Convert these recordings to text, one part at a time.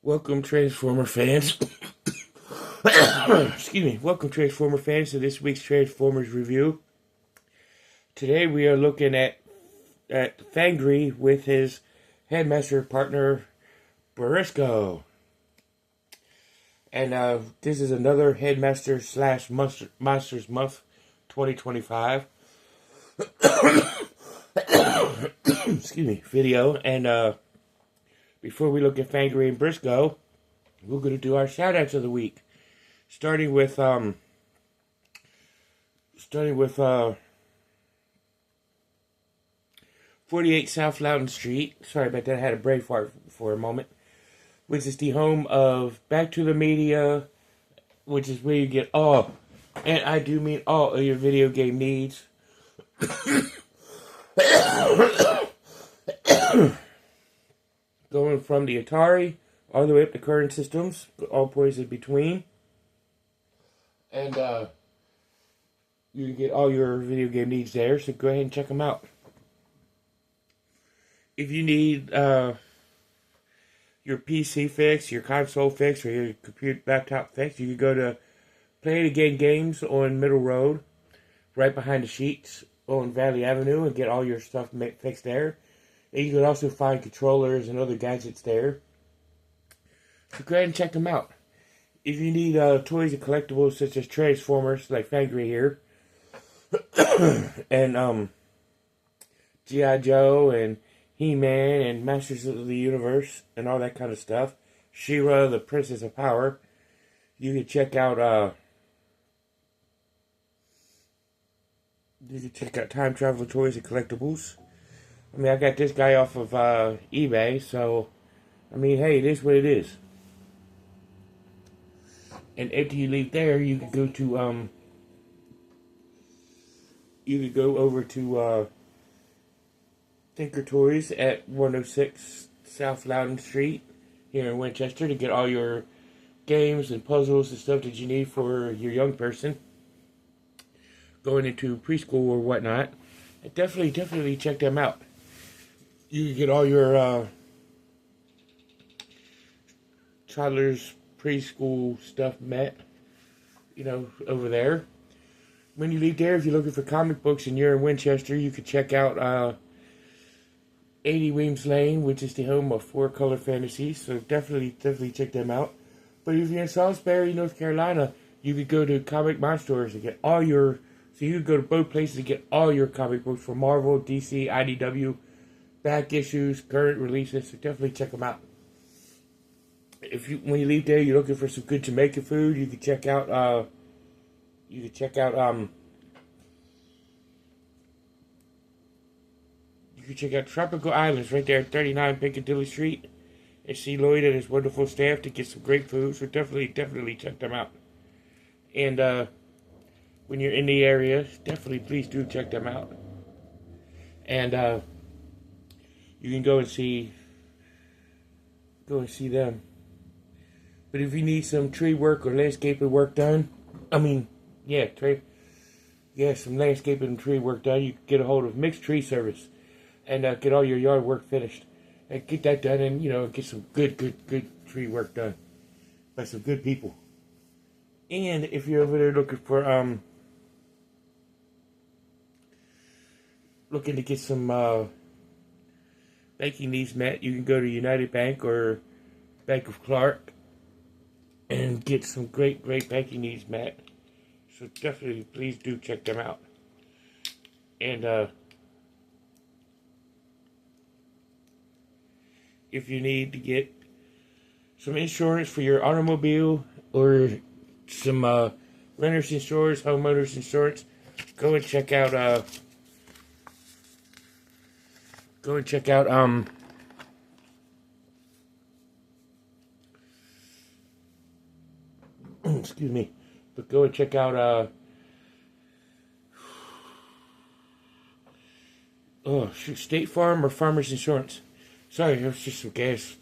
Welcome, Transformer fans. Excuse me. Welcome, Transformer fans, to this week's Transformers review. Today we are looking at Fangry with his Headmaster partner, Brisco. And this is another Headmaster / Monsters Month 2025 excuse me, video. And before we look at Fangry and Brisco, we're going to do our shout-outs of the week. Starting with 48 South Loudon Street. Sorry about that, I had a brain fart for a moment. Which is the home of Back to the Media, which is where you get all, and I do mean all, of your video game needs. Going from the Atari all the way up to current systems, all points in between. And you can get all your video game needs there, so go ahead and check them out. If you need your PC fix, your console fix, or your computer laptop fix, you can go to Play It Again Games on Middle Road, right behind the Sheets on Valley Avenue, and get all your stuff fixed there. And you can also find controllers and other gadgets there. So go ahead and check them out. If you need toys and collectibles such as Transformers, like Fangry here, and G.I. Joe, and He-Man, and Masters of the Universe, and all that kind of stuff, She-Ra, the Princess of Power, you can check out Time Traveler Toys and Collectibles. I mean, I got this guy off of eBay, so, I mean, hey, it is what it is. And after you leave there, you can go to, you could go over to, Tinker Toys at 106 South Loudon Street here in Winchester to get all your games and puzzles and stuff that you need for your young person going into preschool or whatnot. And definitely check them out. You can get all your toddlers preschool stuff met, over there. When you leave there, if you're looking for comic books and you're in Winchester, you can check out 80 Weems Lane, which is the home of 4-Color Fantasy, so definitely check them out. But if you're in Salisbury, North Carolina, you could go to Comic Monsters and get all your, so you could go to both places to get all your comic books for Marvel, DC, IDW, back issues, current releases, so definitely check them out. When you leave there, you're looking for some good Jamaican food, you can check out, Tropical Islands right there at 39 Piccadilly Street. And see Lloyd and his wonderful staff to get some great food. So definitely check them out. And when you're in the area, please do check them out. And you can go and see them. But if you need some tree work or landscaping work done, some landscaping and tree work done, you can get a hold of Mixed Tree Service. And get all your yard work finished. And get that done and, get some good tree work done. By some good people. And if you're over there looking for, looking to get some, banking needs met, you can go to United Bank or Bank of Clark. And get some great banking needs met. So definitely, please do check them out. And, if you need to get some insurance for your automobile or some renter's insurance, homeowner's insurance, go and check out excuse me, but go and check out State Farm or Farmers Insurance. Sorry, there was just some gas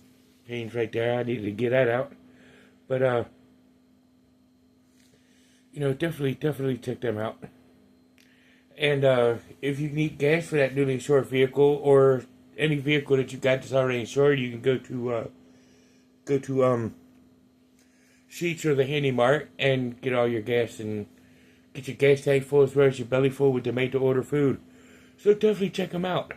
pains right there. I needed to get that out. But, definitely check them out. And if you need gas for that newly insured vehicle or any vehicle that you got that's already insured, you can go to go to Sheets or the Handy Mart and get all your gas and get your gas tank full as well as your belly full with the made-to-order food. So definitely check them out.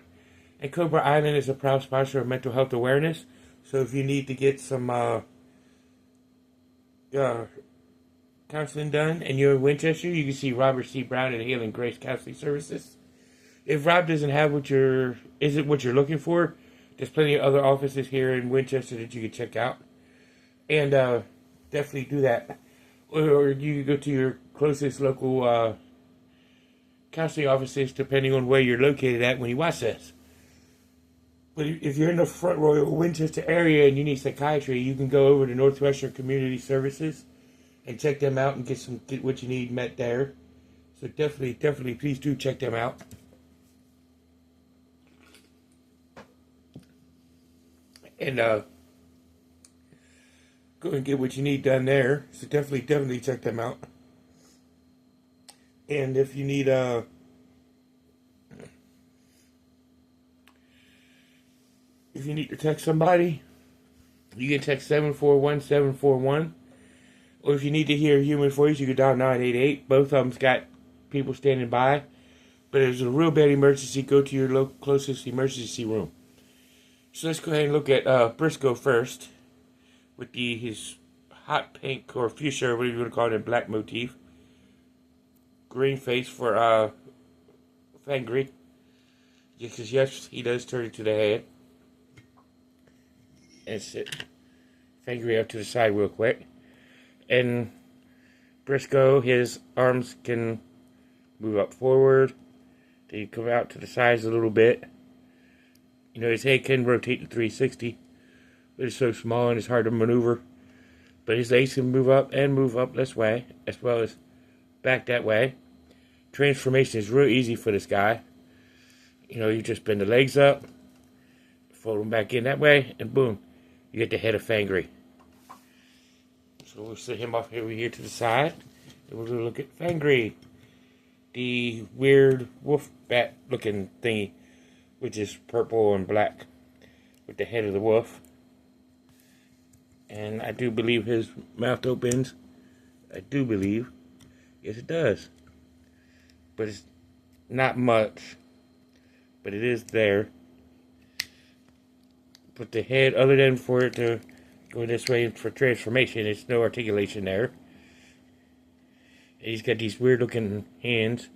And Cobra Island is a proud sponsor of mental health awareness. So if you need to get some counseling done and you're in Winchester, you can see Robert C. Brown at Healing Grace Counseling Services. If Rob doesn't have isn't what you're looking for, there's plenty of other offices here in Winchester that you can check out. And definitely do that. Or you can go to your closest local counseling offices depending on where you're located at when you watch this. But if you're in the Front Royal Winchester area and you need psychiatry, you can go over to Northwestern Community Services and check them out and get what you need met there. So definitely, please do check them out. And go and get what you need done there. So definitely check them out. And if you need to text somebody, you can text 741-741. Or if you need to hear a human voice, you can dial 988. Both of them's got people standing by. But if there's a real bad emergency, go to your closest emergency room. So let's go ahead and look at Brisco first. With his hot pink or fuchsia, or whatever you want to call it, in black motif. Green face for Fangry. Because yes, he does turn it to the head. And sit Fangry up to the side real quick. And Brisco, his arms can move up forward. They come out to the sides a little bit. You know, his head can rotate to 360. But it's so small and it's hard to maneuver. But his legs can move up this way, as well as back that way. Transformation is real easy for this guy. You know, you just bend the legs up, fold them back in that way, and boom, you get the head of Fangry. So we'll set him off over here to the side, and we're going to look at Fangry, the weird wolf bat looking thingy, which is purple and black, with the head of the wolf. And I do believe his mouth opens. I do believe. Yes, it does. But it's not much. But it is there. But the head, other than for it to go this way for transformation, there's no articulation there. And he's got these weird looking hands,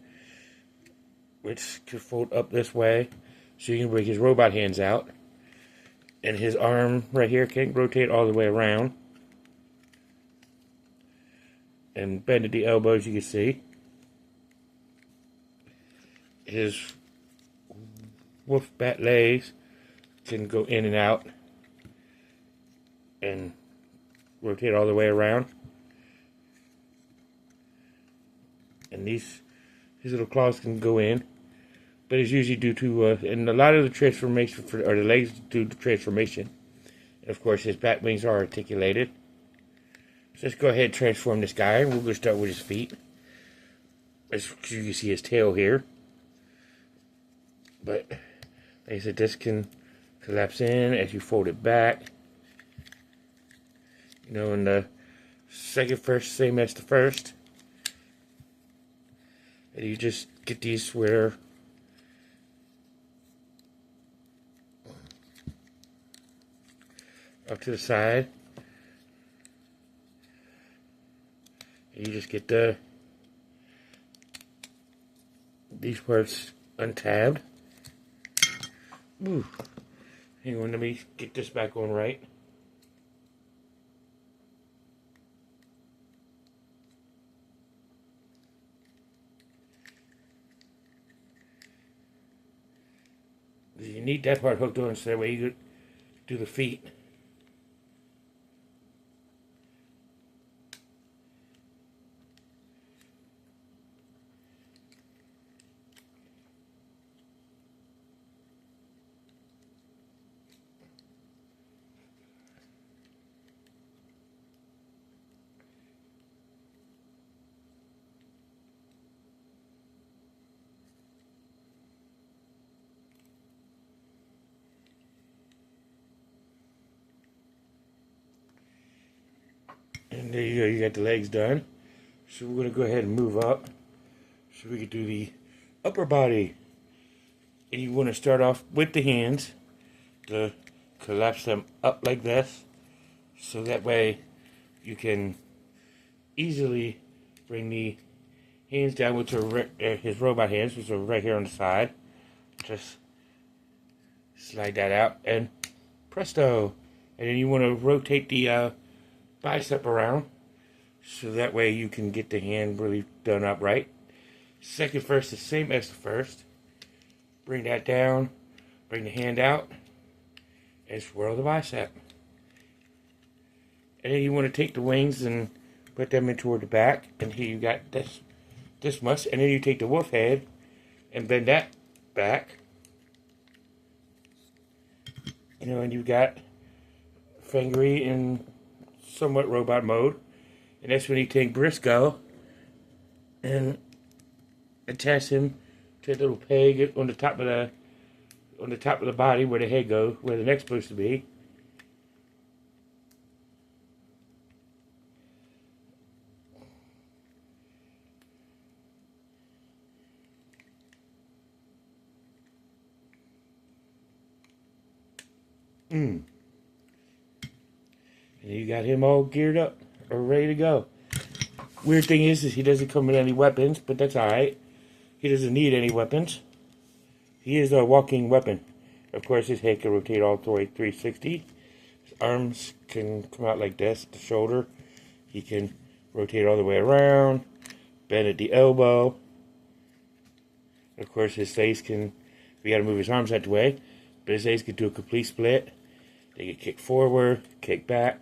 which could fold up this way. So you can bring his robot hands out. And his arm right here can rotate all the way around. And bend at the elbows, you can see. His wolf bat legs can go in and out. And rotate all the way around. And his little claws can go in. But it's usually due to, and a lot of the transformation, or the legs due to transformation. And of course, his bat wings are articulated. So let's go ahead and transform this guy. We're going to start with his feet. As you can see his tail here. But, like I said, this can collapse in as you fold it back. You know, and the second first, same as the first. And you just get these where up to the side. And you just get these parts untabbed. Ooh. Hang on, let me get this back on right. You need that part hooked on so that way you could do the feet. And there you go, you got the legs done. So we're going to go ahead and move up so we can do the upper body. And you want to start off with the hands to collapse them up like this, so that way you can easily bring the hands down, which are his robot hands, which are right here on the side. Just slide that out and presto. And then you want to rotate the bicep around, so that way you can get the hand really done up right. Second first the same as the first. Bring that down, bring the hand out, and swirl the bicep. And then you want to take the wings and put them in toward the back, and here you got this much. And then you take the wolf head and bend that back. You know, and you've got Fangry in somewhat robot mode. And that's when you take Brisco and attach him to a little peg on the top of the body where the head goes, where the neck's supposed to be. And you got him all geared up or ready to go. Weird thing is he doesn't come with any weapons, but that's alright. He doesn't need any weapons. He is a walking weapon. Of course, his head can rotate all the way 360. His arms can come out like this at the shoulder. He can rotate all the way around, bend at the elbow. Of course, his legs can, we got to move his arms that way, but his legs can do a complete split. They can kick forward, kick back.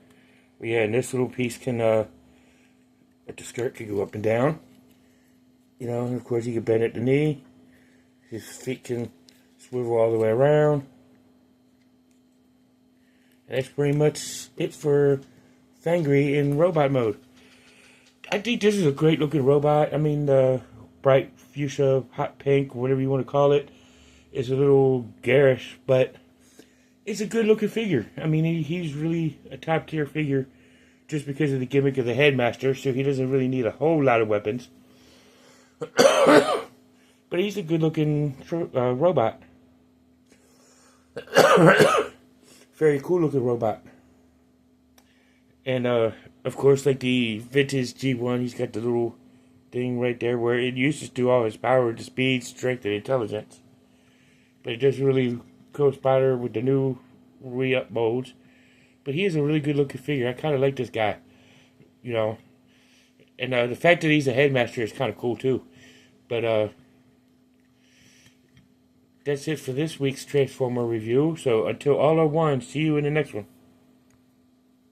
Yeah, and this little piece can, at the skirt, can go up and down. You know, and of course, he can bend at the knee. His feet can swivel all the way around. And that's pretty much it for Fangry in robot mode. I think this is a great looking robot. I mean, the bright fuchsia, hot pink, whatever you want to call it, is a little garish, but it's a good looking figure. I mean, he's really a top tier figure just because of the gimmick of the Headmaster, so he doesn't really need a whole lot of weapons. But he's a good looking robot. Very cool looking robot. And of course, like the vintage G1, he's got the little thing right there where it used to do all his power, the speed, strength, and intelligence. But it doesn't really co-spider with the new re-up modes. But he is a really good looking figure. I kind of like this guy, you know. And the fact that he's a Headmaster is kind of cool too. But that's it for this week's Transformer review. So until all are one, see you in the next one.